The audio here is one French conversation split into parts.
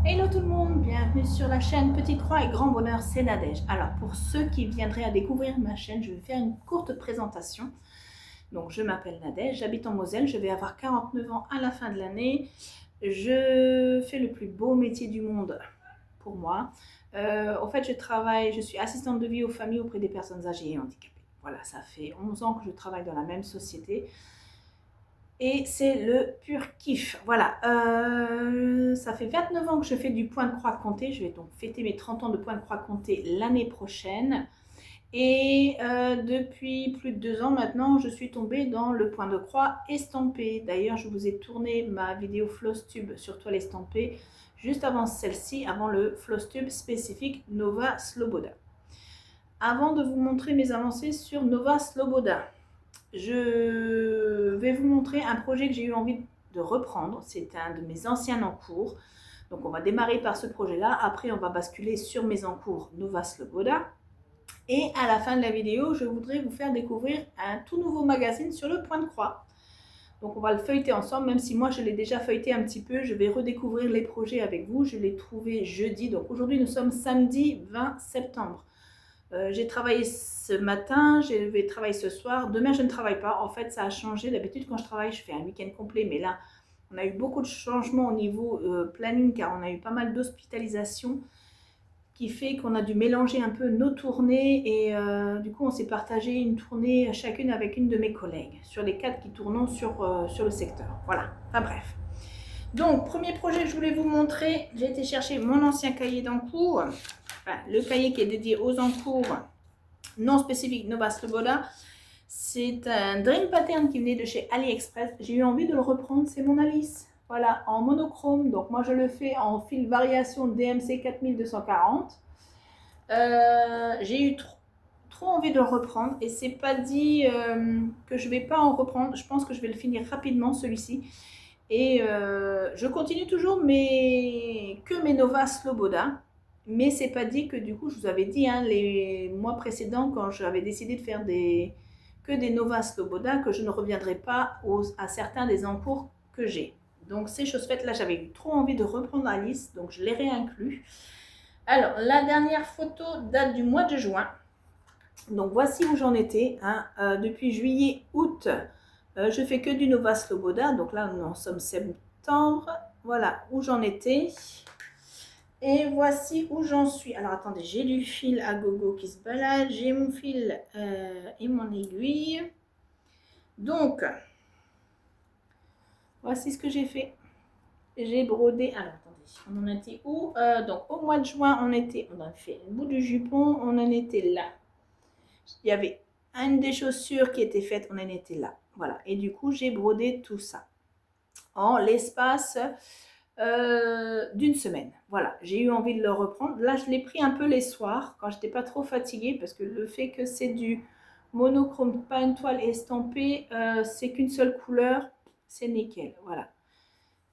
Hello tout le monde, bienvenue sur la chaîne Petite Croix et Grand Bonheur, c'est Nadège. Alors pour ceux qui viendraient à découvrir ma chaîne, je vais faire une courte présentation. Donc je m'appelle Nadège, j'habite en Moselle, je vais avoir 49 ans à la fin de l'année. Je fais le plus beau métier du monde pour moi. En fait je suis assistante de vie aux familles auprès des personnes âgées et handicapées. Voilà, ça fait 11 ans que je travaille dans la même société. Et c'est le pur kiff. Voilà, ça fait 29 ans que je fais du point de croix comté. Je vais donc fêter mes 30 ans de point de croix comté l'année prochaine. Et depuis plus de 2 ans maintenant, je suis tombée dans le point de croix estampé. D'ailleurs, je vous ai tourné ma vidéo Flosstube sur toile estampée juste avant celle-ci, avant le Flosstube spécifique Nova Sloboda. Avant de vous montrer mes avancées sur Nova Sloboda, je vais vous montrer un projet que j'ai eu envie de reprendre. C'est un de mes anciens encours. Donc on va démarrer par ce projet-là. Après, on va basculer sur mes encours Nova Sloboda. Et à la fin de la vidéo, je voudrais vous faire découvrir un tout nouveau magazine sur le point de croix. Donc on va le feuilleter ensemble, même si moi je l'ai déjà feuilleté un petit peu. Je vais redécouvrir les projets avec vous. Je l'ai trouvé jeudi. Donc aujourd'hui, nous sommes samedi 20 septembre. J'ai travaillé ce matin, je vais travailler ce soir. Demain, je ne travaille pas. En fait, ça a changé. D'habitude, quand je travaille, je fais un week-end complet. Mais là, on a eu beaucoup de changements au niveau planning car on a eu pas mal d'hospitalisations qui fait qu'on a dû mélanger un peu nos tournées. Et du coup, on s'est partagé une tournée chacune avec une de mes collègues sur les 4 qui tournons sur le secteur. Voilà, enfin bref. Donc, premier projet que je voulais vous montrer, j'ai été chercher mon ancien cahier d'encours. Enfin, le cahier qui est dédié aux encours non spécifiques Nova Sloboda. C'est un Dream Pattern qui venait de chez AliExpress. J'ai eu envie de le reprendre, c'est mon Alice. Voilà, en monochrome. Donc moi je le fais en fil variation DMC 4240. J'ai eu trop envie de le reprendre et c'est pas dit que je vais pas en reprendre. Je pense que je vais le finir rapidement celui-ci. Et je continue toujours que mes Nova Sloboda. Mais c'est pas dit que du coup, je vous avais dit les mois précédents, quand j'avais décidé de faire que des Nova Sloboda, que je ne reviendrai pas à certains des encours que j'ai. Donc c'est chose faite, là j'avais eu trop envie de reprendre Alice, donc je l'ai réinclus. Alors la dernière photo date du mois de juin. Donc voici où j'en étais. Depuis juillet, août, je fais que du Nova Sloboda. Donc là, nous en sommes septembre. Voilà où j'en étais. Et voici où j'en suis. Alors attendez, j'ai du fil à gogo qui se balade. J'ai mon fil et mon aiguille. Donc, voici ce que j'ai fait. J'ai brodé. Alors attendez, on en était où? Donc au mois de juin, on a fait le bout du jupon. On en était là. Il y avait une des chaussures qui était faite, on en était là. Voilà. Et du coup, j'ai brodé tout ça en l'espace d'une semaine. Voilà, j'ai eu envie de le reprendre. Là, je l'ai pris un peu les soirs, quand j'étais pas trop fatiguée, parce que le fait que c'est du monochrome, pas une toile estampée, c'est qu'une seule couleur, c'est nickel. Voilà.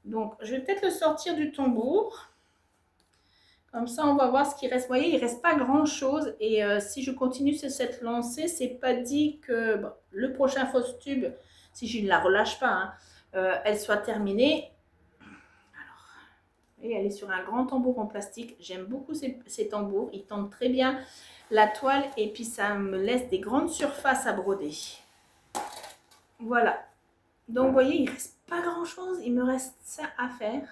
Donc, je vais peut-être le sortir du tambour. Comme ça, on va voir ce qui reste. Vous voyez, il ne reste pas grand-chose. Et si je continue sur cette lancée, c'est pas dit que le prochain fausse tube, si je ne la relâche pas, elle soit terminée. Et elle est sur un grand tambour en plastique. J'aime beaucoup ces tambours. Ils tendent très bien la toile et puis ça me laisse des grandes surfaces à broder. Voilà. Donc, vous voyez, il ne reste pas grand-chose. Il me reste ça à faire.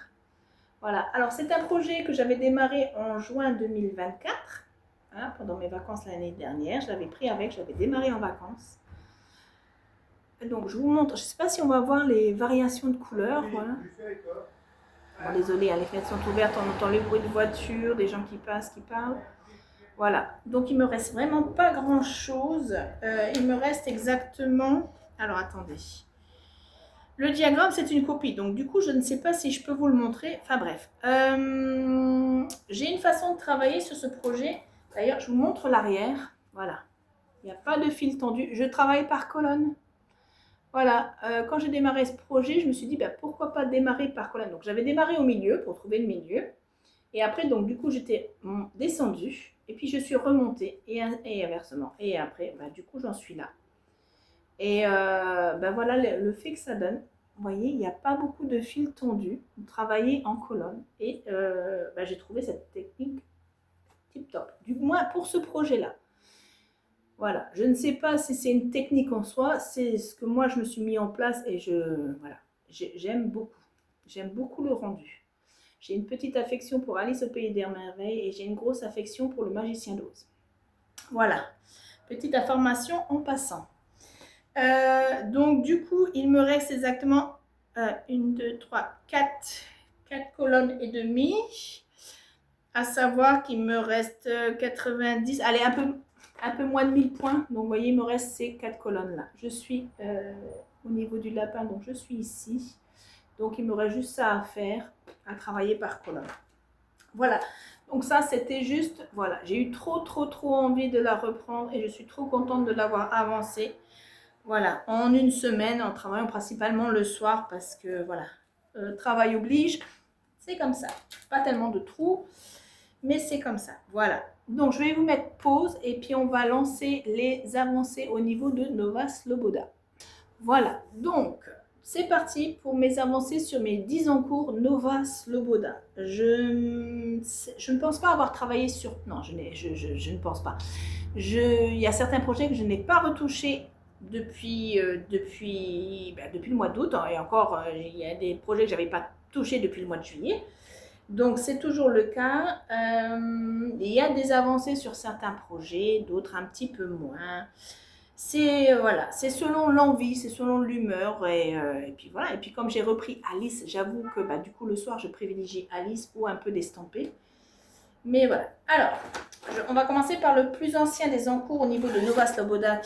Voilà. Alors, c'est un projet que j'avais démarré en juin 2024. Pendant mes vacances l'année dernière. Je l'avais pris avec. J'avais démarré en vacances. Donc, je vous montre. Je ne sais pas si on va voir les variations de couleurs. Voilà. Bon, désolé, les fenêtres sont ouvertes, on entend les bruits de voiture, des gens qui passent, qui parlent. Voilà, donc il me reste vraiment pas grand chose. Il me reste exactement, alors attendez, le diagramme c'est une copie, donc du coup je ne sais pas si je peux vous le montrer. Enfin bref, j'ai une façon de travailler sur ce projet. D'ailleurs je vous montre l'arrière, voilà, il n'y a pas de fil tendu, je travaille par colonne. Voilà, quand j'ai démarré ce projet, je me suis dit pourquoi pas démarrer par colonne. Donc j'avais démarré au milieu pour trouver le milieu. Et après, donc du coup, j'étais descendue. Et puis je suis remontée et inversement. Et après, du coup, j'en suis là. Et voilà le fait que ça donne. Vous voyez, il n'y a pas beaucoup de fils tendus. Vous travaillez en colonne. Et j'ai trouvé cette technique tip top. Du moins pour ce projet-là. Voilà, je ne sais pas si c'est une technique en soi, c'est ce que moi je me suis mis en place et voilà, j'aime beaucoup. J'aime beaucoup le rendu. J'ai une petite affection pour Alice au Pays des Merveilles et j'ai une grosse affection pour le Magicien d'Oz. Voilà, petite information en passant. Donc du coup, il me reste exactement 1, 2, 3, 4 colonnes et demie. À savoir qu'il me reste 90, allez, un peu moins de 1000 points. Donc, vous voyez, il me reste ces 4 colonnes-là. Je suis au niveau du lapin, donc je suis ici. Donc, il me reste juste ça à faire, à travailler par colonne. Voilà. Donc, ça, c'était juste, voilà. J'ai eu trop envie de la reprendre et je suis trop contente de l'avoir avancée. Voilà. En une semaine, en travaillant principalement le soir parce que, voilà, travail oblige. C'est comme ça. Pas tellement de trous. Mais c'est comme ça, voilà. Donc, je vais vous mettre pause et puis on va lancer les avancées au niveau de Nova Sloboda. Voilà, donc c'est parti pour mes avancées sur mes 10 en cours Nova Sloboda. Je ne pense pas avoir travaillé sur... Non, je ne pense pas. Il y a certains projets que je n'ai pas retouchés depuis le mois d'août. Et encore, il y a des projets que je n'avais pas touchés depuis le mois de juillet. Donc, c'est toujours le cas. Il y a des avancées sur certains projets, d'autres un petit peu moins. C'est voilà, c'est selon l'envie, c'est selon l'humeur. Et puis voilà. Et puis, comme j'ai repris Alice, j'avoue que du coup, le soir, je privilégie Alice ou un peu d'estampé. Mais voilà. Alors, on va commencer par le plus ancien des encours au niveau de Nova Sloboda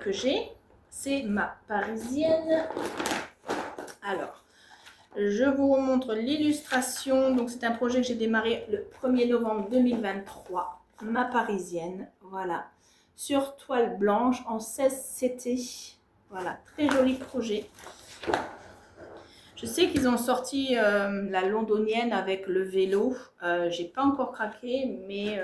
que j'ai. C'est ma parisienne. Alors, je vous remontre l'illustration. Donc, c'est un projet que j'ai démarré le 1er novembre 2023. Ma parisienne, voilà. Sur toile blanche en 16 CT. Voilà, très joli projet. Je sais qu'ils ont sorti la londonienne avec le vélo. J'ai pas encore craqué, mais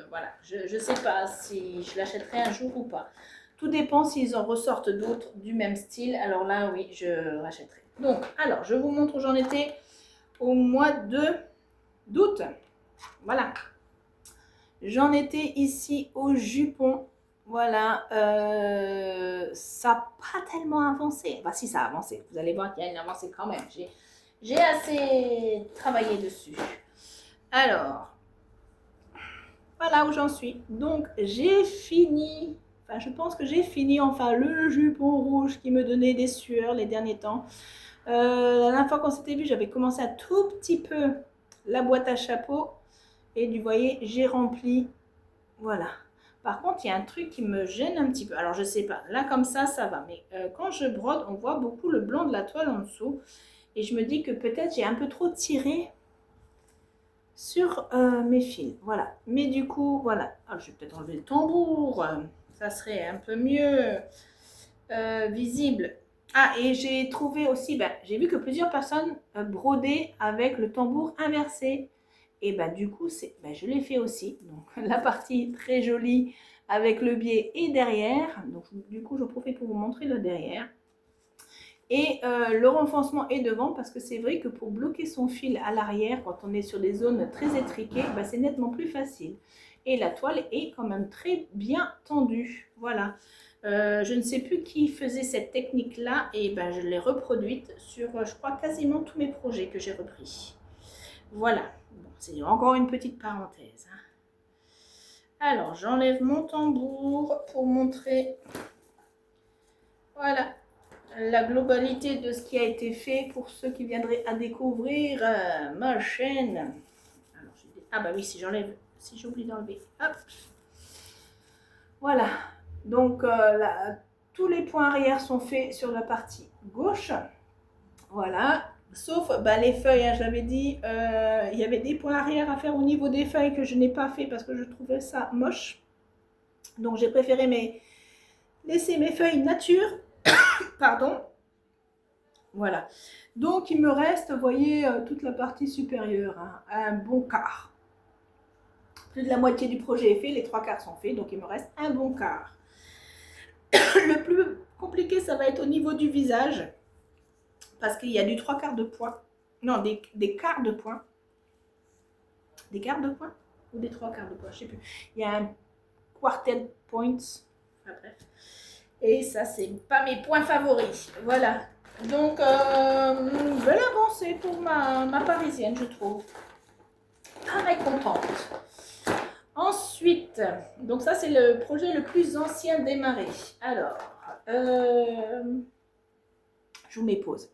voilà. Je sais pas si je l'achèterai un jour ou pas. Tout dépend s'ils en ressortent d'autres du même style. Alors là, oui, je rachèterai. Donc, alors, je vous montre où j'en étais au mois d'août. Voilà. J'en étais ici au jupon. Voilà. Ça n'a pas tellement avancé. Bah si, ça a avancé. Vous allez voir qu'il y a une avancée quand même. J'ai assez travaillé dessus. Alors, voilà où j'en suis. Donc, j'ai fini... Enfin, je pense que j'ai fini enfin le jupon rouge qui me donnait des sueurs les derniers temps. La dernière fois qu'on s'était vu, j'avais commencé un tout petit peu la boîte à chapeau. Et vous voyez, j'ai rempli. Voilà. Par contre, il y a un truc qui me gêne un petit peu. Alors, je sais pas. Là, comme ça va. Mais quand je brode, on voit beaucoup le blanc de la toile en dessous. Et je me dis que peut-être j'ai un peu trop tiré sur mes fils. Voilà. Mais du coup, voilà. Alors, je vais peut-être enlever le tambour. Ça serait un peu mieux visible. Ah, et j'ai trouvé aussi, j'ai vu que plusieurs personnes brodaient avec le tambour inversé. Et du coup, je l'ai fait aussi. Donc, la partie très jolie avec le biais et derrière. Donc, du coup, j'en profite pour vous montrer le derrière. Et le renfoncement est devant parce que c'est vrai que pour bloquer son fil à l'arrière, quand on est sur des zones très étriquées, c'est nettement plus facile. Et la toile est quand même très bien tendue. Voilà. Je ne sais plus qui faisait cette technique-là et je l'ai reproduite sur, je crois, quasiment tous mes projets que j'ai repris. Voilà. Bon, c'est encore une petite parenthèse. Alors, j'enlève mon tambour pour montrer, voilà, la globalité de ce qui a été fait pour ceux qui viendraient à découvrir ma chaîne. Alors, oui, si j'oublie d'enlever, hop. Voilà. Donc, tous les points arrière sont faits sur la partie gauche. Voilà. Sauf les feuilles, je l'avais dit, il y avait des points arrière à faire au niveau des feuilles que je n'ai pas fait parce que je trouvais ça moche. Donc, j'ai préféré laisser mes feuilles nature. Pardon. Voilà. Donc, il me reste, vous voyez, toute la partie supérieure, un bon quart. Plus de la moitié du projet est fait, les 3/4 sont faits, donc il me reste un bon quart. Le plus compliqué, ça va être au niveau du visage. parce qu'il y a du 3/4 de point. Non, des quarts de point. Des quarts de point ou des 3/4 de point, je sais plus. Il y a un quartet points. Enfin bref. Et ça, c'est pas mes points favoris. Voilà. Donc, belle avancée pour ma parisienne, je trouve. Très contente. Ensuite, donc ça, c'est le projet le plus ancien démarré. Alors, je vous mets pause.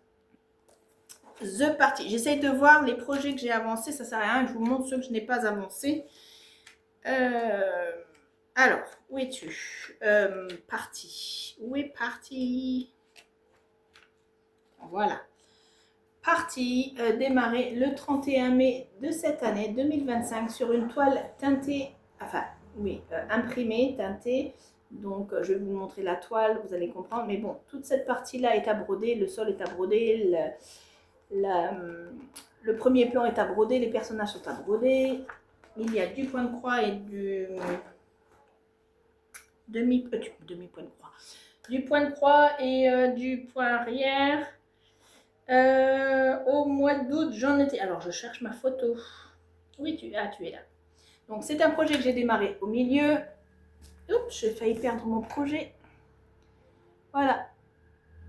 The Party. J'essaye de voir les projets que j'ai avancés. Ça sert à rien que je vous montre ceux que je n'ai pas avancés. Alors, où es-tu? Party. Où est Party? Voilà. Party démarré le 31 mai de cette année 2025 sur une toile teintée, enfin, oui, imprimée, teintée. Donc, je vais vous montrer la toile, vous allez comprendre. Mais bon, toute cette partie-là est à broder, le sol est à broder, le premier plan est à broder, les personnages sont à broder. Il y a du point de croix et du demi-point de croix. Du point de croix et du point arrière. Au mois d'août, j'en étais. Alors, je cherche ma photo. Oui, tu es là. Donc, c'est un projet que j'ai démarré au milieu. Oups, j'ai failli perdre mon projet. Voilà.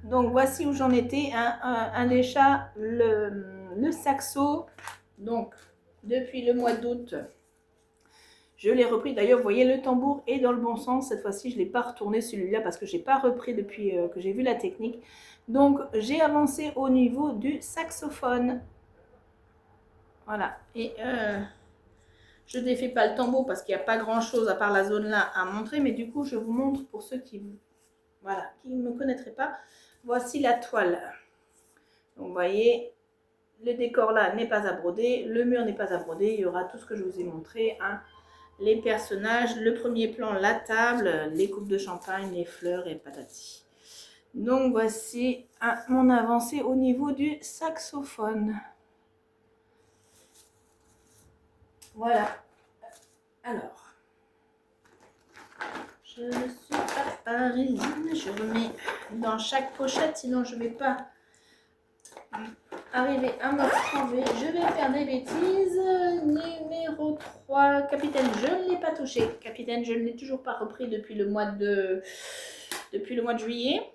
Donc, voici où j'en étais. Un des chats, le saxo. Donc, depuis le mois d'août, je l'ai repris. D'ailleurs, vous voyez, le tambour est dans le bon sens. Cette fois-ci, je ne l'ai pas retourné celui-là parce que je n'ai pas repris depuis que j'ai vu la technique. Donc, j'ai avancé au niveau du saxophone. Voilà. Et je ne défais pas le tambour parce qu'il n'y a pas grand-chose à part la zone là à montrer. Mais du coup, je vous montre pour ceux qui ne me connaîtraient pas. Voici la toile. Donc, vous voyez, le décor là n'est pas à broder. Le mur n'est pas à broder. Il y aura tout ce que je vous ai montré. Hein. Les personnages, le premier plan, la table, les coupes de champagne, les fleurs et patati. Donc, voici mon avancée au niveau du saxophone. Voilà. Alors, je suis à parisienne. Je remets dans chaque pochette, sinon je ne vais pas arriver à me retrouver. Je vais faire des bêtises. Numéro 3, Capitaine, je ne l'ai pas touché. Capitaine, je ne l'ai toujours pas repris depuis le mois de juillet.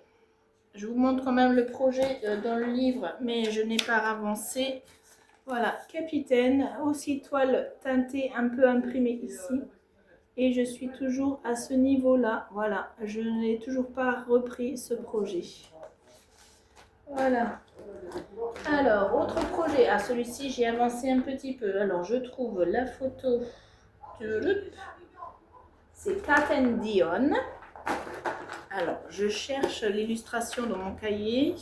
Je vous montre quand même le projet dans le livre, mais je n'ai pas avancé. Voilà, Capitaine, aussi toile teintée un peu imprimée ici. Et je suis toujours à ce niveau-là. Voilà, je n'ai toujours pas repris ce projet. Voilà. Alors, autre projet. Ah, celui-ci, j'ai avancé un petit peu. Alors, je trouve la photo. C'est Cat and Dion. Alors, je cherche l'illustration dans mon cahier.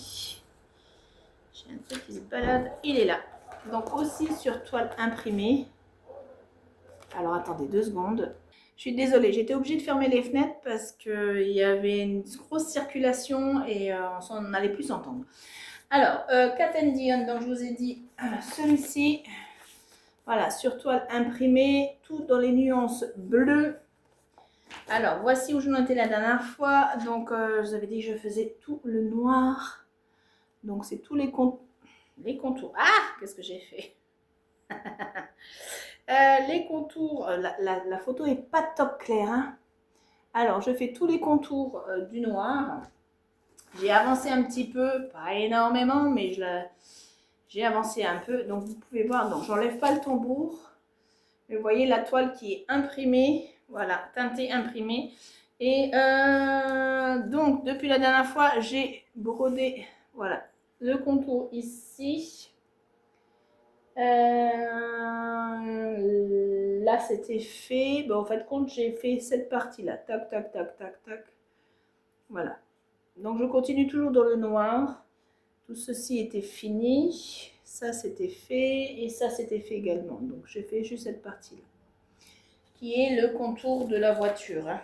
J'ai un truc qui se balade. Il est là. Donc, aussi sur toile imprimée. Alors, attendez 2 secondes. Je suis désolée, j'étais obligée de fermer les fenêtres parce qu'il y avait une grosse circulation et on n'allait plus s'entendre. Alors, Cat and Dion, donc je vous ai dit, celui-ci, voilà, sur toile imprimée, tout dans les nuances bleues. Alors, voici où je m'en étais la dernière fois. Donc, je vous avais dit que je faisais tout le noir. Donc, c'est tous les contours. Ah, qu'est-ce que j'ai fait? Les contours, la photo est pas top claire. Hein. Alors, je fais tous les contours du noir. J'ai avancé un petit peu, pas énormément, mais j'ai avancé un peu. Donc, vous pouvez voir, donc j'enlève pas le tambour. Mais vous voyez la toile qui est imprimée. Voilà, teintée imprimée. Et donc, depuis la dernière fois, j'ai brodé, voilà, le contour ici. Là, c'était fait. Bon, en fait, compte, j'ai fait cette partie-là. Tac, tac, tac, tac, tac. Voilà. Donc, je continue toujours dans le noir. Tout ceci était fini. Ça, c'était fait. Et ça, c'était fait également. Donc, j'ai fait juste cette partie-là. Qui est le contour de la voiture. Hein.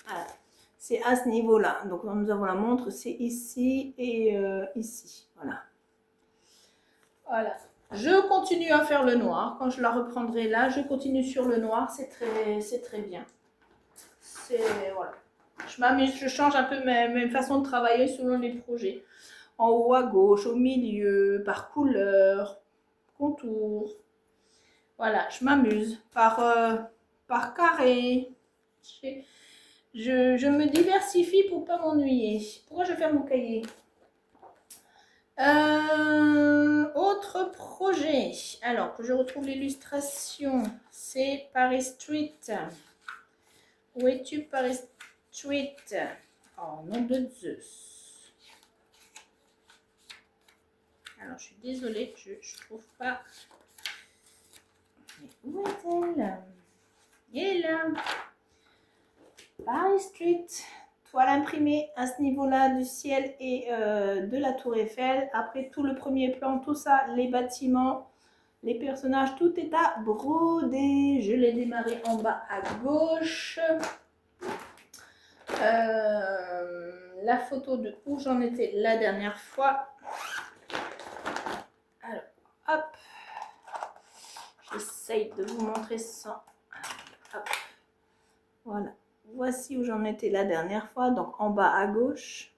Voilà. C'est à ce niveau-là. Donc, nous avons la montre. C'est ici et ici. Voilà. Voilà. Je continue à faire le noir. Quand je la reprendrai là, je continue sur le noir. C'est très bien. Voilà. Je m'amuse, je change un peu mes façons de travailler selon les projets. en haut à gauche, au milieu, par couleur, contour. Voilà, je m'amuse par carré. Je me diversifie pour pas m'ennuyer. Pourquoi je ferme mon cahier? Autre projet. Alors, que je retrouve l'illustration. C'est Paris Street. Où es-tu, Paris Street? Oh, nom de Zeus. Alors, je suis désolée, je trouve pas. Mais où est-elle? Elle est là. Paris Street. Toile imprimée à ce niveau-là du ciel et de la tour Eiffel. Après tout le premier plan, tout ça, les bâtiments, les personnages, tout est à broder. Je l'ai démarré en bas à gauche. La photo de où j'en étais la dernière fois. Alors, hop. J'essaye de vous montrer ça. Hop. Voilà. Voici où j'en étais la dernière fois, donc en bas à gauche.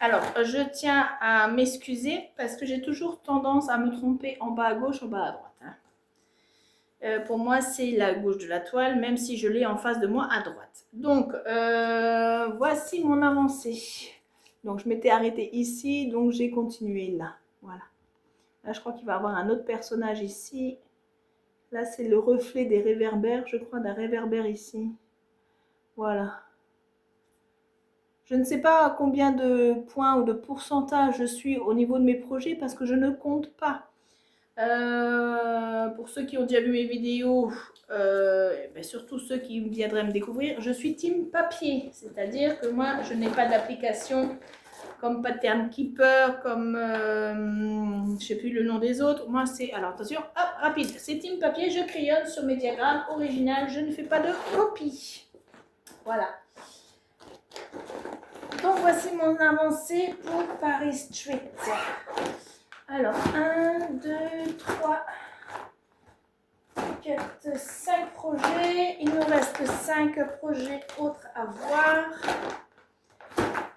Alors, je tiens à m'excuser parce que j'ai toujours tendance à me tromper en bas à gauche, en bas à droite. Hein. Pour moi, c'est la gauche de la toile, même si je l'ai en face de moi à droite. Donc, voici mon avancée. Donc, je m'étais arrêtée ici, donc j'ai continué là. Voilà. Là, je crois qu'il va y avoir un autre personnage ici. Là, c'est le reflet des réverbères, je crois, d'un réverbère ici. Voilà. Je ne sais pas à combien de points ou de pourcentage je suis au niveau de mes projets parce que je ne compte pas. Pour ceux qui ont déjà vu mes vidéos, surtout ceux qui viendraient me découvrir, je suis team papier. C'est-à-dire que moi, je n'ai pas d'application comme Pattern Keeper, comme je ne sais plus le nom des autres. Moi, c'est, alors attention, hop, rapide, c'est team papier, je crayonne sur mes diagrammes original, je ne fais pas de copie. Voilà. Donc, voici mon avancée pour Paris Street. Alors, 1, 2, 3, 4, 5 projets. Il nous reste 5 projets autres à voir.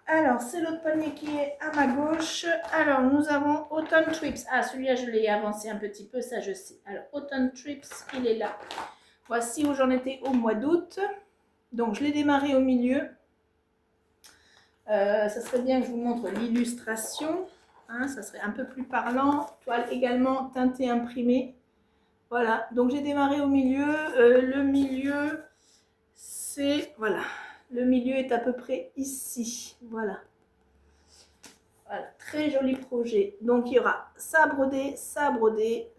Alors, c'est l'autre panier qui est à ma gauche. Alors, nous avons Autumn Trips. Ah, celui-là, je l'ai avancé un petit peu, ça je sais. Alors, Autumn Trips, il est là. Voici où j'en étais au mois d'août. Donc, je l'ai démarré au milieu. Ça serait bien que je vous montre l'illustration. Hein, ça serait un peu plus parlant. Toile également teintée imprimée. Voilà, donc j'ai démarré au milieu. Le milieu, c'est... Voilà. Le milieu est à peu près ici. Voilà. Voilà, très joli projet. Donc, il y aura ça brodé,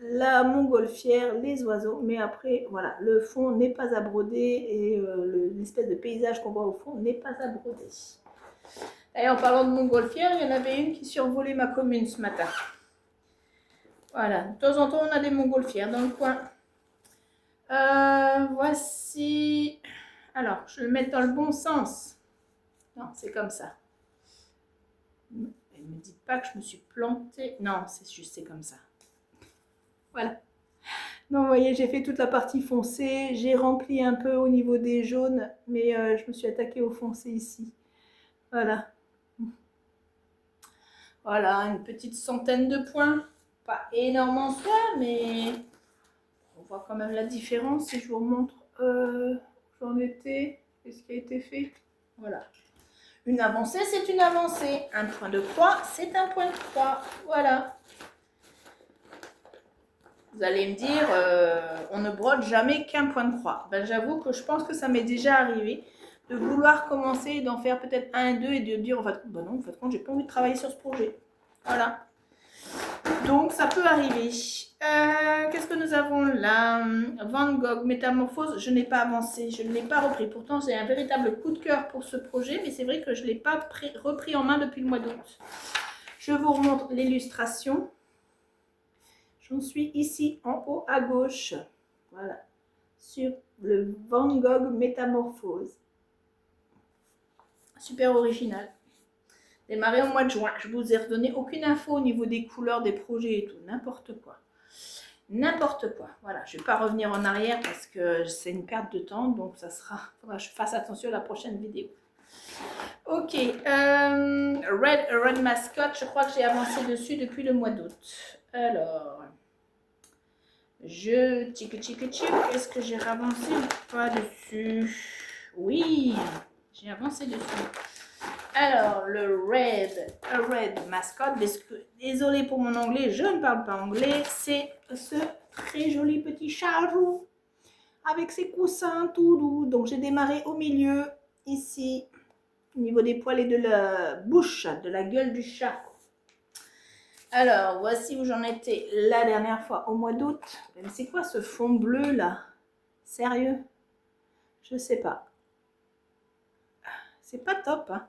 la montgolfière, les oiseaux. Mais après, voilà, le fond n'est pas à broder et l'espèce de paysage qu'on voit au fond n'est pas à broder. Et en parlant de montgolfière, il y en avait une qui survolait ma commune ce matin. Voilà, de temps en temps, on a des montgolfières dans le coin. Voici... Alors, je vais le mettre dans le bon sens. Non, c'est comme ça. Ne me dites pas que je me suis plantée. Non, c'est juste, c'est comme ça. Voilà. Donc, vous voyez, j'ai fait toute la partie foncée. J'ai rempli un peu au niveau des jaunes, mais je me suis attaquée au foncé ici. Voilà. Voilà, une petite centaine de points. Pas énorme en soi, mais on voit quand même la différence. Si je vous remontre où j'en étais, qu'est-ce qui a été fait. Voilà. Une avancée, c'est une avancée. Un point de croix, c'est un point de croix. Voilà. Vous allez me dire, on ne brode jamais qu'un point de croix. Ben, j'avoue que je pense que ça m'est déjà arrivé de vouloir commencer, d'en faire peut-être un et deux et de dire, en fait, ben non, en fait, quand j'ai pas envie de travailler sur ce projet. Voilà. Donc, ça peut arriver. Qu'est-ce que nous avons là? Van Gogh, Métamorphose, je n'ai pas avancé, je ne l'ai pas repris. Pourtant, j'ai un véritable coup de cœur pour ce projet, mais c'est vrai que je ne l'ai pas repris en main depuis le mois d'août. Je vous remontre l'illustration. J'en suis ici en haut à gauche. Voilà. Sur le Van Gogh Métamorphose. Super original. Démarré au mois de juin. Je ne vous ai redonné aucune info au niveau des couleurs, des projets et tout. N'importe quoi. n'importe quoi. Voilà, je ne vais pas revenir en arrière parce que c'est une perte de temps, donc ça sera, faudra que je fasse attention à la prochaine vidéo. Ok, Red Mascot, je crois que j'ai avancé dessus depuis le mois d'août. Alors, est-ce que j'ai avancé ou pas dessus? Oui, j'ai avancé dessus. Alors, le Red Mascot, désolé pour mon anglais, je ne parle pas anglais, c'est ce très joli petit chat roux avec ses coussins tout doux. Donc, j'ai démarré au milieu, ici, au niveau des poils et de la bouche, de la gueule du chat. Alors, voici où j'en étais la dernière fois, au mois d'août. Mais c'est quoi ce fond bleu, là? Sérieux? Je sais pas. C'est pas top, hein?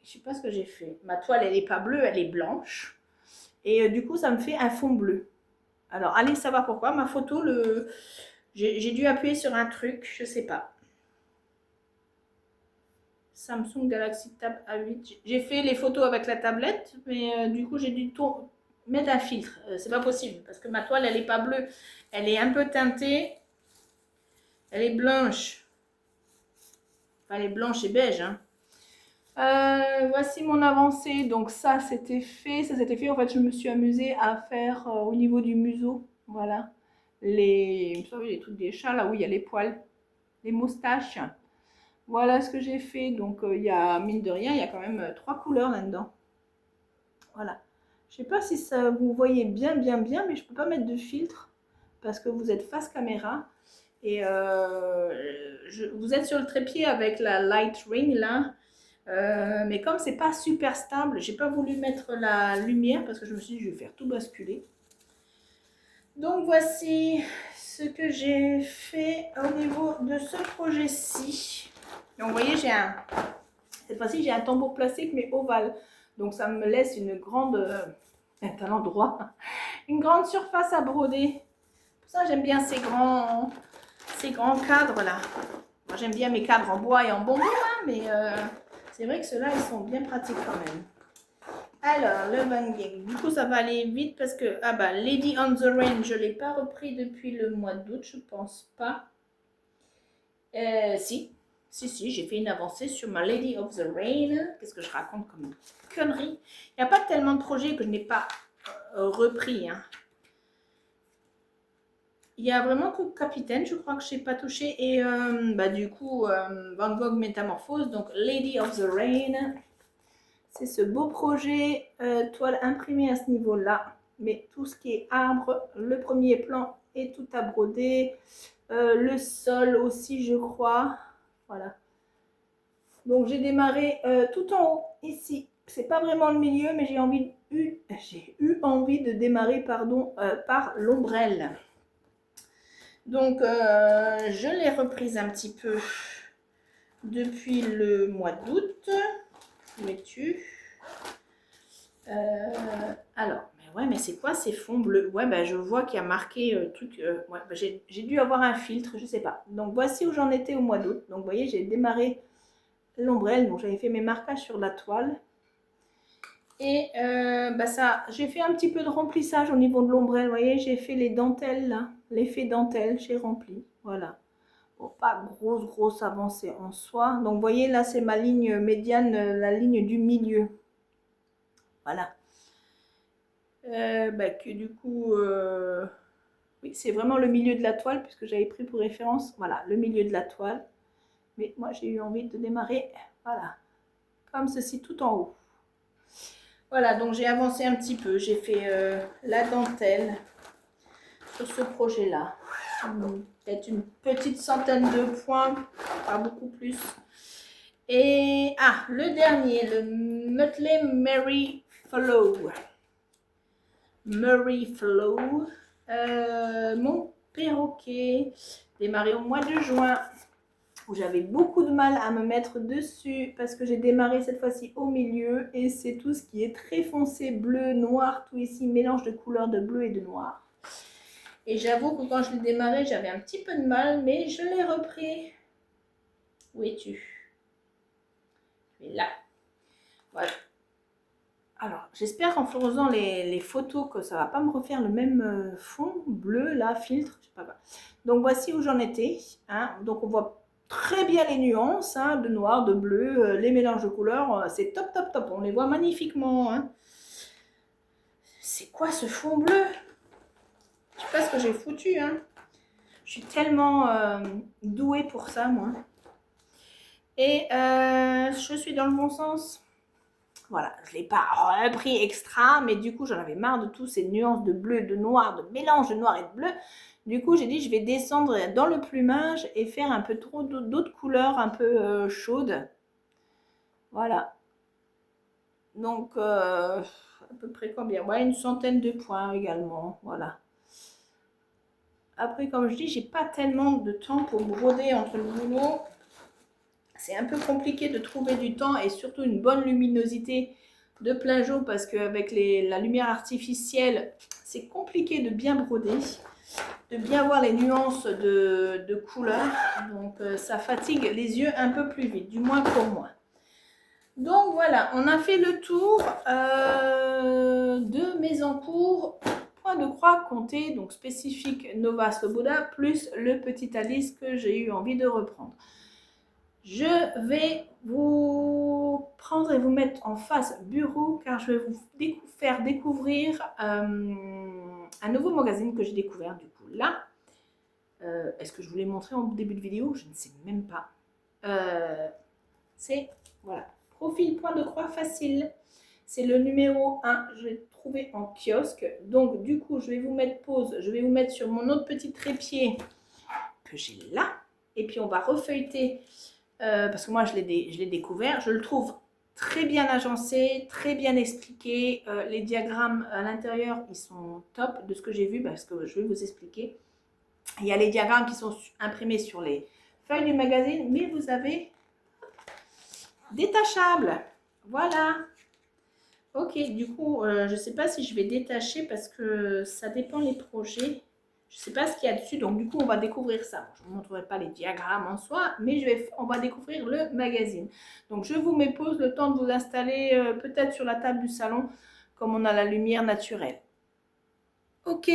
Je sais pas ce que j'ai fait. Ma toile, elle est pas bleue, elle est blanche. Et du coup, ça me fait un fond bleu. Alors, allez savoir pourquoi. Ma photo, j'ai dû appuyer sur un truc, je sais pas. Samsung Galaxy Tab A8. J'ai fait les photos avec la tablette, mais du coup, j'ai dû mettre un filtre. C'est pas possible parce que ma toile, elle est pas bleue. Elle est un peu teintée. Elle est blanche. Enfin, elle est blanche et beige, hein. Voici mon avancée. Donc ça c'était fait. En fait, je me suis amusée à faire au niveau du museau. Voilà. Vous savez, les trucs des chats, là où il y a les poils, les moustaches. Voilà ce que j'ai fait. Donc il y a, mine de rien, il y a quand même 3 couleurs là-dedans. Voilà. Je sais pas si ça vous voyez bien, mais je peux pas mettre de filtre parce que vous êtes face caméra. Et vous êtes sur le trépied avec la light ring là. Mais comme c'est pas super stable, j'ai pas voulu mettre la lumière parce que je me suis dit je vais faire tout basculer. Donc voici ce que j'ai fait au niveau de ce projet-ci. Donc vous voyez, cette fois-ci j'ai un tambour plastique mais ovale. Donc ça me laisse une grande, un endroit, une grande surface à broder. Pour ça j'aime bien ces grands cadres là. Moi j'aime bien mes cadres en bois et en bambou hein, mais c'est vrai que ceux-là, ils sont bien pratiques quand même. Alors, le Van Gogh. Du coup, ça va aller vite parce que... Ah bah, Lady on the Rain, je ne l'ai pas repris depuis le mois d'août, je pense pas. Si, j'ai fait une avancée sur ma Lady of the Rain. Qu'est-ce que je raconte comme connerie? Il n'y a pas tellement de projets que je n'ai pas repris. Hein. Il y a vraiment que Capitaine, je crois que je n'ai pas touché. Et du coup, Van Gogh Métamorphose, donc Lady of the Rain. C'est ce beau projet toile imprimée à ce niveau-là. Mais tout ce qui est arbre, le premier plan est tout à broder. Le sol aussi, je crois. Voilà. Donc, j'ai démarré tout en haut, ici. C'est pas vraiment le milieu, mais j'ai eu envie de démarrer par l'ombrelle. Donc, je l'ai reprise un petit peu depuis le mois d'août. Où es-tu? Alors, mais c'est quoi ces fonds bleus? Ouais, je vois qu'il y a marqué truc. Ouais, j'ai dû avoir un filtre, je sais pas. Donc, voici où j'en étais au mois d'août. Donc, vous voyez, j'ai démarré l'ombrelle. Donc, j'avais fait mes marquages sur la toile. Et j'ai fait un petit peu de remplissage au niveau de l'ombrelle. Vous voyez, j'ai fait les dentelles là. L'effet dentelle, j'ai rempli. Voilà. Bon, pas grosse avancée en soi. Donc, vous voyez, là, c'est ma ligne médiane, la ligne du milieu. Voilà. Que du coup, oui, c'est vraiment le milieu de la toile puisque j'avais pris pour référence, voilà, le milieu de la toile. Mais moi, j'ai eu envie de démarrer, voilà, comme ceci tout en haut. Voilà, donc j'ai avancé un petit peu. J'ai fait la dentelle sur ce projet-là. Peut-être une petite centaine de points, pas beaucoup plus. Et, le dernier, le Mötley Mary Flow. Murray Flow, mon perroquet, démarré au mois de juin, où j'avais beaucoup de mal à me mettre dessus parce que j'ai démarré cette fois-ci au milieu et c'est tout ce qui est très foncé, bleu, noir, tout ici, mélange de couleurs de bleu et de noir. Et j'avoue que quand je l'ai démarré, j'avais un petit peu de mal, mais je l'ai repris. Où es-tu? Tu es là. Voilà. Alors, j'espère qu'en faisant les photos que ça va pas me refaire le même fond bleu, là, filtre, je sais pas quoi. Donc, voici où j'en étais. Hein. Donc, on voit très bien les nuances hein, de noir, de bleu, les mélanges de couleurs. C'est top, top, top. On les voit magnifiquement. Hein. C'est quoi ce fond bleu? Je sais pas ce que j'ai foutu. Hein. Je suis tellement douée pour ça, moi. Et je suis dans le bon sens. Voilà, je ne l'ai pas repris extra, mais du coup, j'en avais marre de tous ces nuances de bleu, de noir, de mélange de noir et de bleu. Du coup, j'ai dit, je vais descendre dans le plumage et faire un peu trop d'autres couleurs un peu chaudes. Voilà. Donc, à peu près combien? Ouais, une centaine de points également. Voilà. Après, comme je dis, j'ai pas tellement de temps pour broder entre le boulot. C'est un peu compliqué de trouver du temps et surtout une bonne luminosité de plein jour parce qu'avec la lumière artificielle, c'est compliqué de bien broder, de bien voir les nuances de couleurs. Donc, ça fatigue les yeux un peu plus vite, du moins pour moi. Donc, voilà, on a fait le tour de mes encours. Point de croix compté, donc spécifique Nova Sloboda, plus le petit Alice que j'ai eu envie de reprendre. Je vais vous prendre et vous mettre en face bureau car je vais vous faire découvrir un nouveau magazine que j'ai découvert du coup là. Est-ce que je vous l'ai montré en début de vidéo? Je ne sais même pas. C'est, voilà, profil point de croix facile. C'est le numéro 1, je l'ai trouvé en kiosque. Donc du coup, je vais vous mettre pause. Je vais vous mettre sur mon autre petit trépied que j'ai là. Et puis on va refeuilleter. Parce que moi je l'ai découvert, je le trouve très bien agencé, très bien expliqué, les diagrammes à l'intérieur ils sont top de ce que j'ai vu parce que je vais vous expliquer. Il y a les diagrammes qui sont imprimés sur les feuilles du magazine, mais vous avez détachable, voilà. Ok, du coup je ne sais pas si je vais détacher parce que ça dépend les projets. Je ne sais pas ce qu'il y a dessus, donc du coup, on va découvrir ça. Je ne vous montrerai pas les diagrammes en soi, mais on va découvrir le magazine. Donc, je vous mets pause le temps de vous installer peut-être sur la table du salon, comme on a la lumière naturelle. Ok,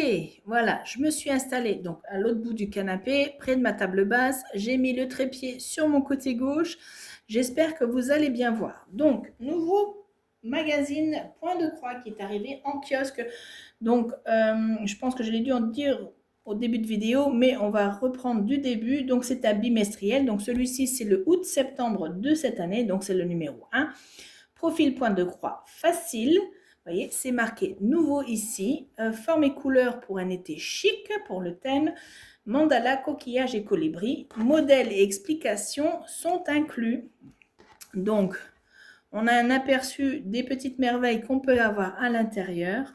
voilà, je me suis installée donc à l'autre bout du canapé, près de ma table basse. J'ai mis le trépied sur mon côté gauche. J'espère que vous allez bien voir. Donc, nouveau magazine Point de Croix qui est arrivé en kiosque. Donc, je pense que je l'ai dû en dire au début de vidéo, mais on va reprendre du début. Donc, c'est un bimestriel. Donc, celui-ci, c'est le août-septembre de cette année. Donc, c'est le numéro 1. Profil point de croix facile. Vous voyez, c'est marqué nouveau ici. Forme et couleur pour un été chic, pour le thème. Mandala, coquillage et colibri. Modèles et explications sont inclus. Donc, on a un aperçu des petites merveilles qu'on peut avoir à l'intérieur.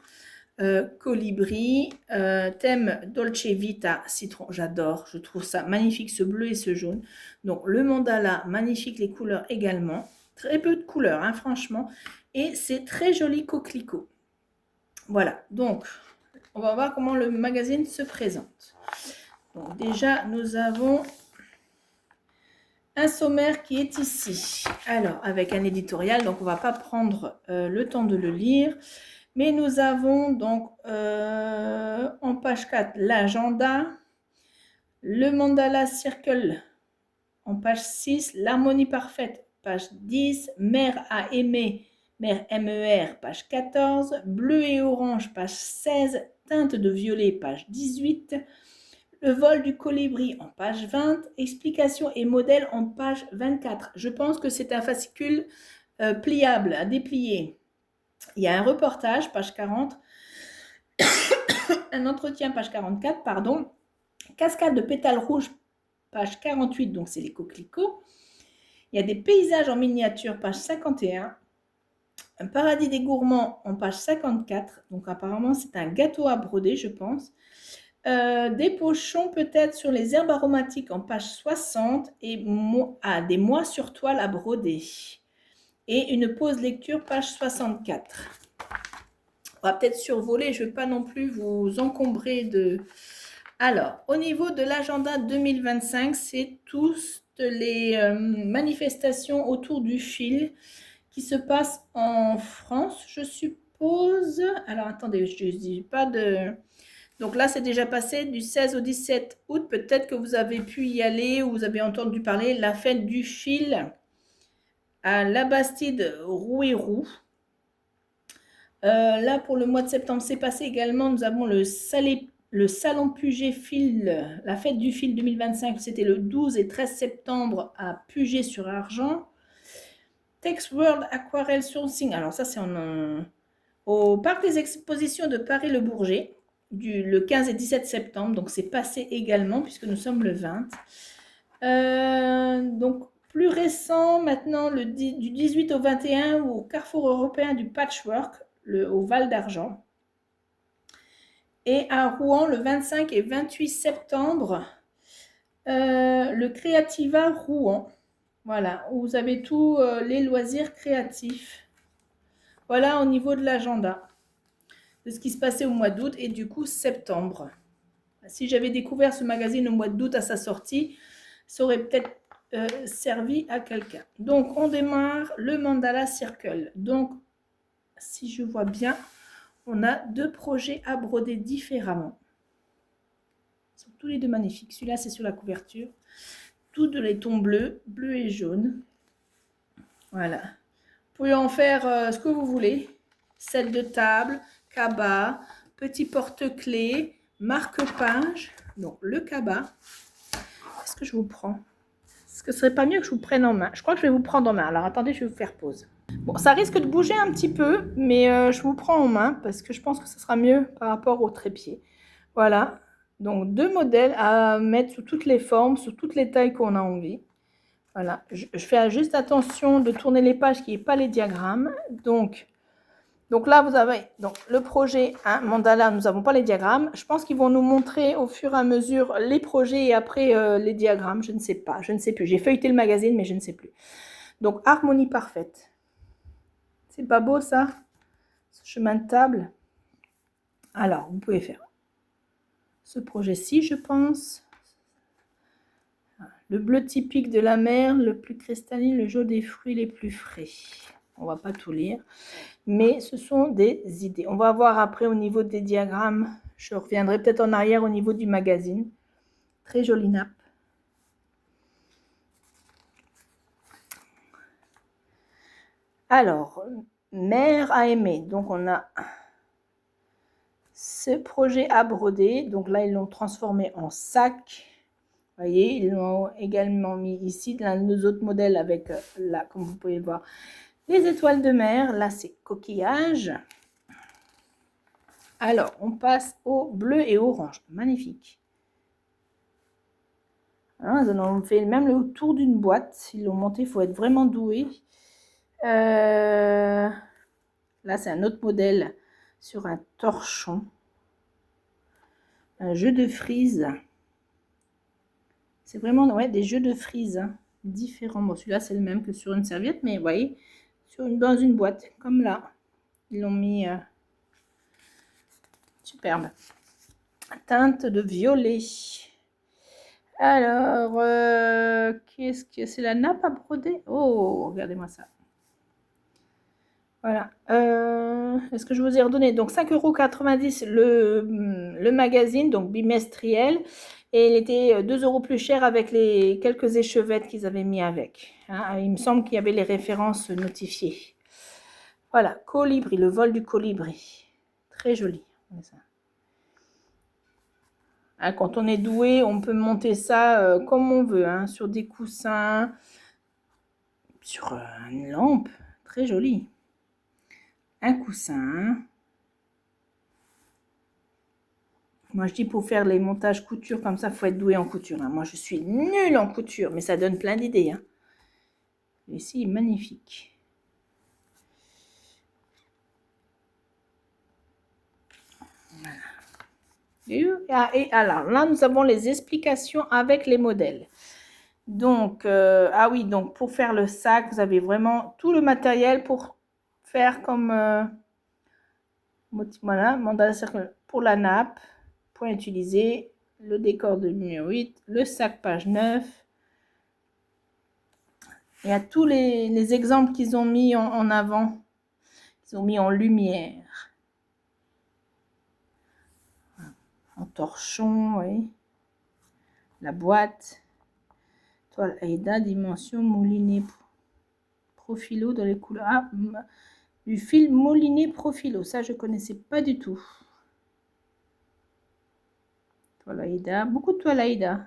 Colibri, thème Dolce Vita, citron, j'adore, je trouve ça magnifique, ce bleu et ce jaune. Donc le mandala, magnifique les couleurs également, très peu de couleurs, hein, franchement, et c'est très joli coquelicot. Voilà, donc on va voir comment le magazine se présente. Donc déjà, nous avons un sommaire qui est ici. Alors, avec un éditorial, donc on ne va pas prendre le temps de le lire. Mais nous avons donc en page 4 l'agenda, le mandala circle en page 6, l'harmonie parfaite, page 10, mère à aimer, mère MER, page 14, bleu et orange, page 16, teinte de violet, page 18, le vol du colibri en page 20, explications et modèles en page 24. Je pense que c'est un fascicule pliable, à déplier. Il y a un reportage, page 40, un entretien, page 44, pardon, cascade de pétales rouges, page 48, donc c'est les coquelicots. Il y a des paysages en miniature, page 51, un paradis des gourmands en page 54, donc apparemment c'est un gâteau à broder, je pense. Des pochons peut-être sur les herbes aromatiques en page 60 et des mois sur toile à broder. Et une pause lecture, page 64. On va peut-être survoler, je ne vais pas non plus vous encombrer de... Alors, au niveau de l'agenda 2025, c'est toutes les manifestations autour du fil qui se passent en France, je je suppose. Alors, attendez, je ne dis pas de... Donc là, c'est déjà passé du 16 au 17 août. Peut-être que vous avez pu y aller ou vous avez entendu parler. La fête du fil à Labastide Rouerou. Là, pour le mois de septembre, c'est passé également. Nous avons le Salon Puget Fil, la fête du fil 2025. C'était le 12 et 13 septembre à Puget-sur-Argent. Tex World Aquarelle Sourcing. Alors ça, c'est au Parc des Expositions de Paris-le-Bourget, le 15 et 17 septembre. Donc c'est passé également puisque nous sommes le 20. Donc plus récent maintenant, du 18 au 21 au Carrefour européen du Patchwork, au Val d'Argent. Et à Rouen, le 25 et 28 septembre, le Creativa Rouen. Voilà, où vous avez tous les loisirs créatifs. Voilà au niveau de l'agenda de ce qui se passait au mois d'août et du coup septembre. Si j'avais découvert ce magazine au mois d'août à sa sortie, ça aurait peut-être servi à quelqu'un. Donc on démarre le Mandala Circle. Donc si je vois bien, on a 2 projets à broder différemment. Ils sont tous les 2 magnifiques. Celui-là, c'est sur la couverture. Tous de les tons bleus, bleu et jaune. Voilà. Vous pouvez en faire ce que vous voulez. Set de table, cabas, petit porte-clés, marque-page. Donc le cabas. Est-ce que je vous prends? Est-ce que ce serait pas mieux que je vous prenne en main? Je crois que je vais vous prendre en main. Alors attendez, je vais vous faire pause. Bon, ça risque de bouger un petit peu, mais je vous prends en main parce que je pense que ce sera mieux par rapport au trépied. Voilà. Donc 2 modèles à mettre sous toutes les formes, sous toutes les tailles qu'on a envie. Voilà. Je fais juste attention de tourner les pages qui n'y ait pas les diagrammes. Donc là, vous avez donc, le projet Mandala, nous n'avons pas les diagrammes. Je pense qu'ils vont nous montrer au fur et à mesure les projets et après les diagrammes. Je ne sais pas, je ne sais plus. J'ai feuilleté le magazine, mais je ne sais plus. Donc, harmonie parfaite. C'est pas beau, ça? Ce chemin de table. Alors, vous pouvez faire ce projet-ci, je pense. Le bleu typique de la mer, le plus cristalline, le jaune des fruits les plus frais. On va pas tout lire, mais ce sont des idées. On va voir après au niveau des diagrammes. Je reviendrai peut-être en arrière au niveau du magazine. Très jolie nappe. Alors, mer à aimer. Donc on a ce projet à broder. Donc là, ils l'ont transformé en sac. Vous voyez, ils l'ont également mis ici l'un de nos autres modèles avec là, comme vous pouvez voir, les étoiles de mer. Là, c'est coquillage. Alors, on passe au bleu et orange. Magnifique. Hein, ils ont fait même le tour d'une boîte. Ils l'ont monté, il faut être vraiment doué. Là, c'est un autre modèle sur un torchon. Un jeu de frise. C'est vraiment des jeux de frise hein, différents. Bon, celui-là, c'est le même que sur une serviette, mais vous voyez, dans une boîte, comme là. Ils l'ont mis superbe. Teinte de violet. Alors, qu'est-ce que c'est la nappe à broder? Oh, regardez-moi ça. Voilà. Est-ce que je vous ai redonné? Donc 5,90 € le magazine, donc bimestriel. Et il était 2 € plus cher avec les quelques échevettes qu'ils avaient mis avec. Hein. Il me semble qu'il y avait les références notifiées. Voilà, colibri, le vol du colibri. Très joli. Hein, quand on est doué, on peut monter ça comme on veut, hein, sur des coussins, sur une lampe. Très joli. Un coussin. Moi, je dis pour faire les montages couture comme ça, il faut être doué en couture. Hein. Moi, je suis nulle en couture, mais ça donne plein d'idées. Hein. Ici, magnifique. Voilà. Et alors, là, nous avons les explications avec les modèles. Donc, ah oui, donc pour faire le sac, vous avez vraiment tout le matériel pour faire comme... voilà, mandala circle pour la nappe. Point utilisé, le décor de numéro 8, le sac page 9. Il y a tous les exemples qu'ils ont mis en avant, Ils ont mis en lumière. En torchon, oui. La boîte. Toile Aida, dimension moulinet profilo dans les couleurs. Ah, du fil moulinet profilo. Ça, je ne connaissais pas du tout. Toile Aida. Beaucoup de toile Aida.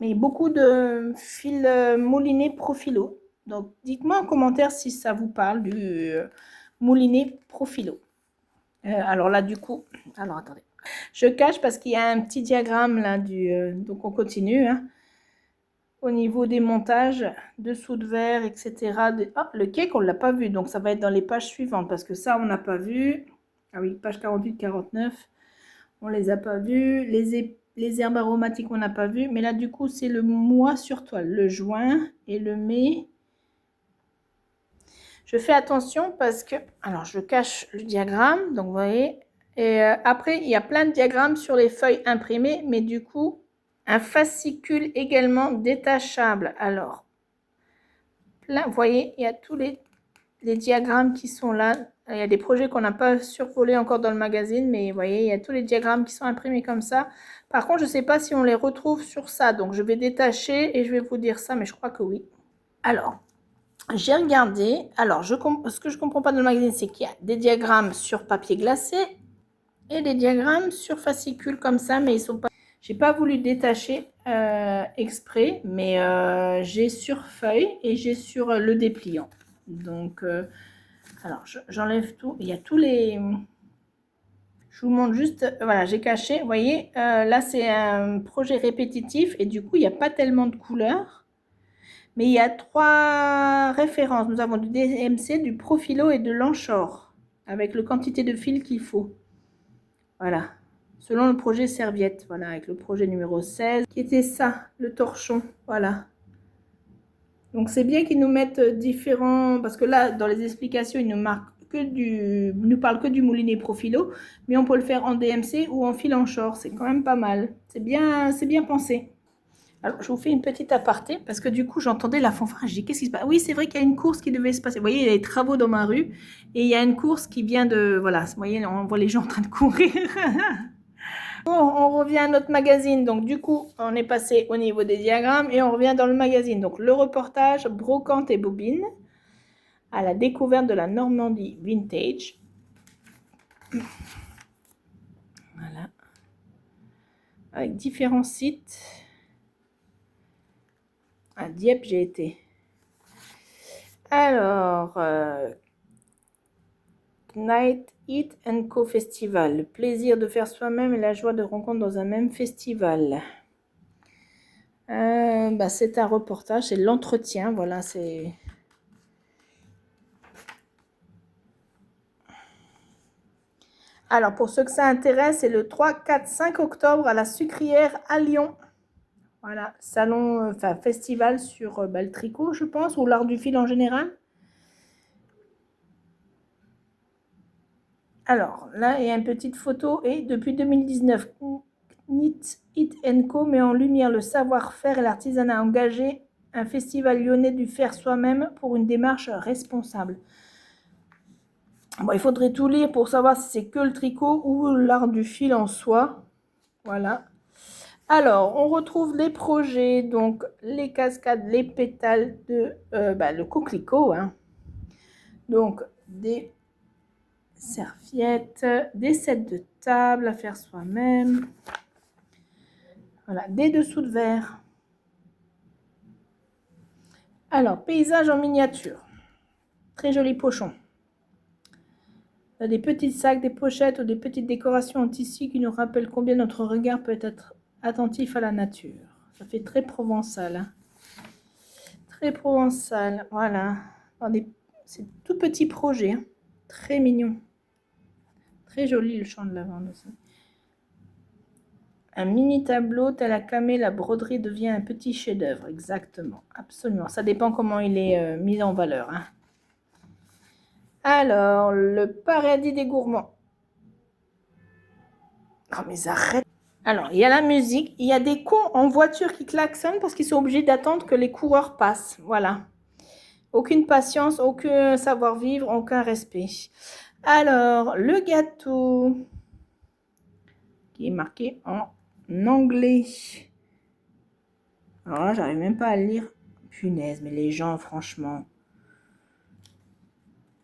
Mais beaucoup de fil moulinet profilo. Donc, dites-moi en commentaire si ça vous parle du moulinet profilo. Alors là, du coup, alors attendez. Je cache parce qu'il y a un petit diagramme là donc on continue. Hein. Au niveau des montages, dessous de verre, etc. Ah, le cake, on ne l'a pas vu. Donc, ça va être dans les pages suivantes parce que ça, on n'a pas vu. Ah oui, page 48, 49. On ne les a pas vus. Les herbes aromatiques, on n'a pas vu. Mais là, du coup, c'est le mois sur toile. Le juin et le mai. Je fais attention parce que... Alors, je cache le diagramme. Donc, vous voyez. Et après, il y a plein de diagrammes sur les feuilles imprimées. Mais du coup, un fascicule également détachable. Alors, plein, vous voyez, il y a tous les diagrammes qui sont là. Il y a des projets qu'on n'a pas survolés encore dans le magazine, mais vous voyez, il y a tous les diagrammes qui sont imprimés comme ça. Par contre, je ne sais pas si on les retrouve sur ça. Donc, je vais détacher et je vais vous dire ça, mais je crois que oui. Alors, j'ai regardé. Alors, ce que je ne comprends pas dans le magazine, c'est qu'il y a des diagrammes sur papier glacé et des diagrammes sur fascicule comme ça, mais ils sont pas... J'ai pas voulu détacher exprès, mais j'ai sur feuille et j'ai sur le dépliant. Donc, alors, j'enlève tout. Il y a tous les... Je vous montre juste... Voilà, j'ai caché. Vous voyez, là, c'est un projet répétitif et du coup, il n'y a pas tellement de couleurs. Mais il y a 3 références. Nous avons du DMC, du Profilo et de l'Anchor avec la quantité de fil qu'il faut. Voilà. Selon le projet serviette. Voilà, avec le projet numéro 16 qui était ça, le torchon. Voilà. Donc, c'est bien qu'ils nous mettent différents... Parce que là, dans les explications, ils nous marquent nous parlent que du moulinet Profilo. Mais on peut le faire en DMC ou en fil Anchor. C'est quand même pas mal. C'est bien pensé. Alors, je vous fais une petite aparté parce que du coup, j'entendais la fanfare. Je dis, qu'est-ce qui se passe? Oui, c'est vrai qu'il y a une course qui devait se passer. Vous voyez, il y a des travaux dans ma rue et il y a une course qui vient de... Voilà, vous voyez, on voit les gens en train de courir. Bon, on revient à notre magazine. Donc, du coup, on est passé au niveau des diagrammes et on revient dans le magazine. Donc, le reportage, brocante et bobine à la découverte de la Normandie vintage. Voilà. Avec différents sites. À Dieppe, j'ai été. Alors, Night Eat & Co Festival. Le plaisir de faire soi-même et la joie de rencontre dans un même festival. C'est un reportage, c'est l'entretien. Voilà, c'est... Alors, pour ceux que ça intéresse, c'est le 3, 4, 5 octobre à la Sucrière à Lyon. Voilà, salon, festival sur le tricot, je pense, ou l'art du fil en général. Alors, là, il y a une petite photo. Et depuis 2019, Knit It & Co met en lumière le savoir-faire et l'artisanat engagé. Un festival lyonnais du faire soi-même pour une démarche responsable. Bon, il faudrait tout lire pour savoir si c'est que le tricot ou l'art du fil en soi. Voilà. Alors, on retrouve les projets, donc les cascades, les pétales de le coquelicot. Hein. Donc, des serviettes, des sets de table à faire soi-même. Voilà, des dessous de verre. Alors, paysage en miniature. Très joli pochon. Des petits sacs, des pochettes ou des petites décorations en tissu qui nous rappellent combien notre regard peut être attentif à la nature. Ça fait très provençal. Hein. Très provençal, voilà. C'est tout petit projet. Hein. Très mignon. Très joli le champ de lavande aussi. Un mini tableau tel à Camé, la broderie devient un petit chef-d'œuvre. Exactement, absolument. Ça dépend comment il est mis en valeur. Hein. Alors, le paradis des gourmands. Oh, mais arrête. Alors, il y a la musique. Il y a des cons en voiture qui klaxonnent parce qu'ils sont obligés d'attendre que les coureurs passent. Voilà. Aucune patience, aucun savoir-vivre, aucun respect. Alors, le gâteau qui est marqué en anglais. Alors là, j'arrive même pas à le lire. Punaise, mais les gens, franchement.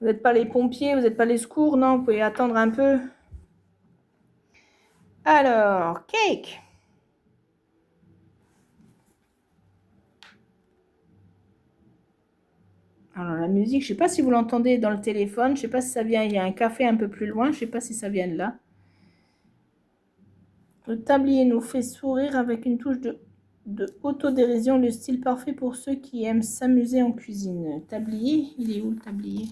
Vous n'êtes pas les pompiers, vous n'êtes pas les secours, non? Vous pouvez attendre un peu. Alors, cake. Alors, la musique, je ne sais pas si vous l'entendez dans le téléphone. Je ne sais pas si ça vient. Il y a un café un peu plus loin. Je ne sais pas si ça vient de là. Le tablier nous fait sourire avec une touche de autodérision, le style parfait pour ceux qui aiment s'amuser en cuisine. Tablier, il est où le tablier?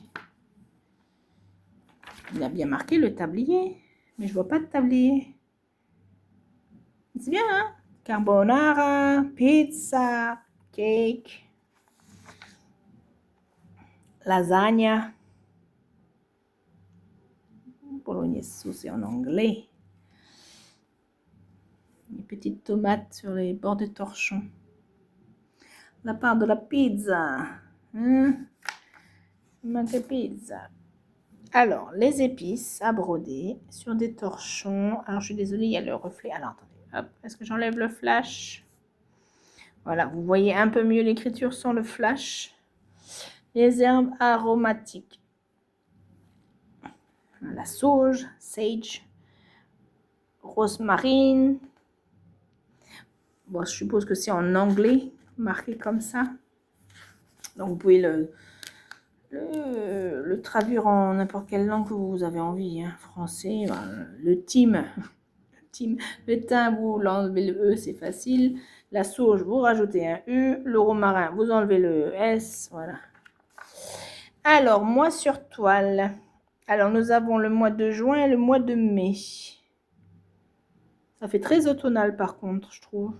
Il a bien marqué le tablier, mais je vois pas de tablier. C'est bien, hein? Carbonara, pizza, cake, lasagna. Bolognaise sauce en anglais. Des petites tomates sur les bords de torchon. La part de la pizza. Pizza. Alors, les épices à broder sur des torchons. Alors, je suis désolée, il y a le reflet. Alors, attendez. Hop, est-ce que j'enlève le flash? Voilà, vous voyez un peu mieux l'écriture sans le flash. Les herbes aromatiques. La sauge, sage, rosemarine. Bon, je suppose que c'est en anglais, marqué comme ça. Donc, vous pouvez le traduire en n'importe quelle langue que vous avez envie. Hein. Français, le thym. Le thym, vous l'enlevez le E, c'est facile. La sauge, vous rajoutez un U. Le romarin, vous enlevez le S. Voilà. Alors, mois sur toile. Alors, nous avons le mois de juin et le mois de mai. Ça fait très automnal, par contre, je trouve.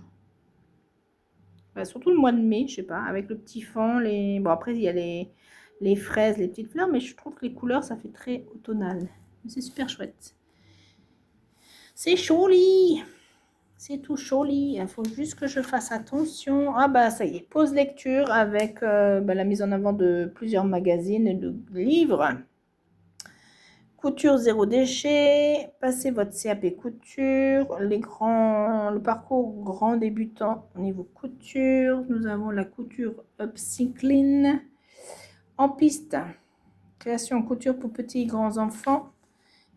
Enfin, surtout le mois de mai, je sais pas, avec le petit fond. Bon, après, il y a les fraises, les petites fleurs, mais je trouve que les couleurs, ça fait très automnal. C'est super chouette. C'est joli. C'est tout joli. Il faut juste que je fasse attention. Ah bah ça y est, pause lecture avec la mise en avant de plusieurs magazines et de livres. Couture zéro déchet. Passez votre CAP couture. Le parcours grand débutant au niveau couture. Nous avons la couture upcycling. En piste. Création couture pour petits et grands enfants.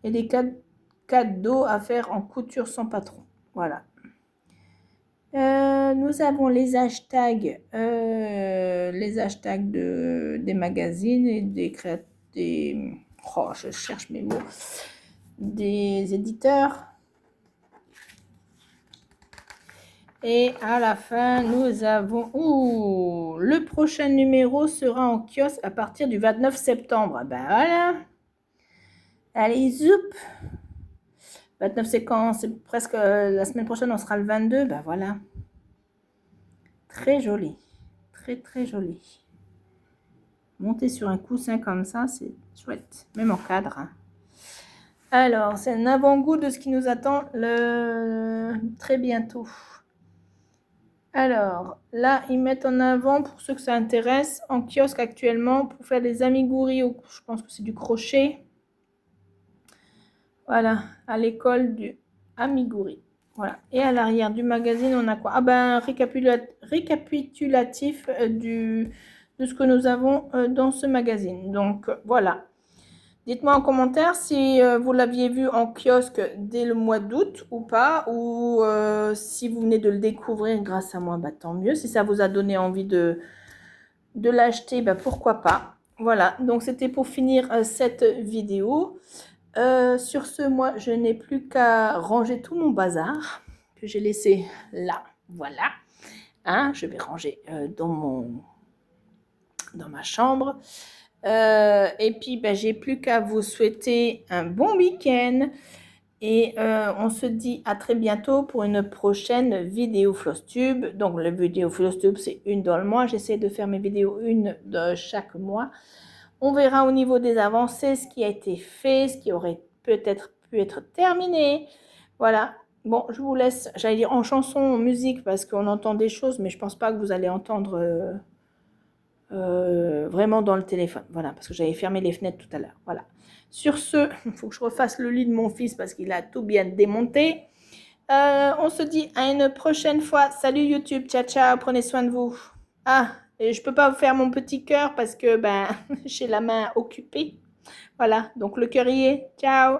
Et des cadeaux à faire en couture sans patron. Voilà. Nous avons les hashtags des magazines et je cherche mes mots, des éditeurs. Et à la fin, nous avons, le prochain numéro sera en kiosque à partir du 29 septembre. Ben voilà. Allez, zoup. 29 c'est quand? C'est presque la semaine prochaine, on sera le 22. Ben voilà. Très joli. Très, très joli. Monter sur un coussin comme ça, c'est chouette. Même en cadre. Hein. Alors, c'est un avant-goût de ce qui nous attend très bientôt. Alors, là, ils mettent en avant, pour ceux que ça intéresse, en kiosque actuellement, pour faire des amiguris, je pense que c'est du crochet. Voilà, à l'école du amiguri. Voilà. Et à l'arrière du magazine, on a quoi? Ah ben, récapitulatif de ce que nous avons dans ce magazine. Donc, voilà. Dites-moi en commentaire si vous l'aviez vu en kiosque dès le mois d'août ou pas, ou si vous venez de le découvrir grâce à moi, bah, tant mieux. Si ça vous a donné envie de l'acheter, bah, pourquoi pas. Voilà, donc c'était pour finir cette vidéo. Sur ce, moi, je n'ai plus qu'à ranger tout mon bazar que j'ai laissé là. Voilà. Hein, je vais ranger dans ma chambre. Et puis, j'ai plus qu'à vous souhaiter un bon week-end. Et on se dit à très bientôt pour une prochaine vidéo Flosstube. Donc, la vidéo Flosstube, c'est une dans le mois. J'essaie de faire mes vidéos une de chaque mois. On verra au niveau des avancées ce qui a été fait, ce qui aurait peut-être pu être terminé. Voilà. Bon, je vous laisse, j'allais dire en chanson, en musique, parce qu'on entend des choses, mais je pense pas que vous allez entendre vraiment dans le téléphone. Voilà, parce que j'avais fermé les fenêtres tout à l'heure. Voilà. Sur ce, il faut que je refasse le lit de mon fils parce qu'il a tout bien démonté. On se dit à une prochaine fois. Salut YouTube, ciao ciao, prenez soin de vous. Ah, et je peux pas vous faire mon petit cœur parce que j'ai la main occupée. Voilà, donc le cœur y est. Ciao.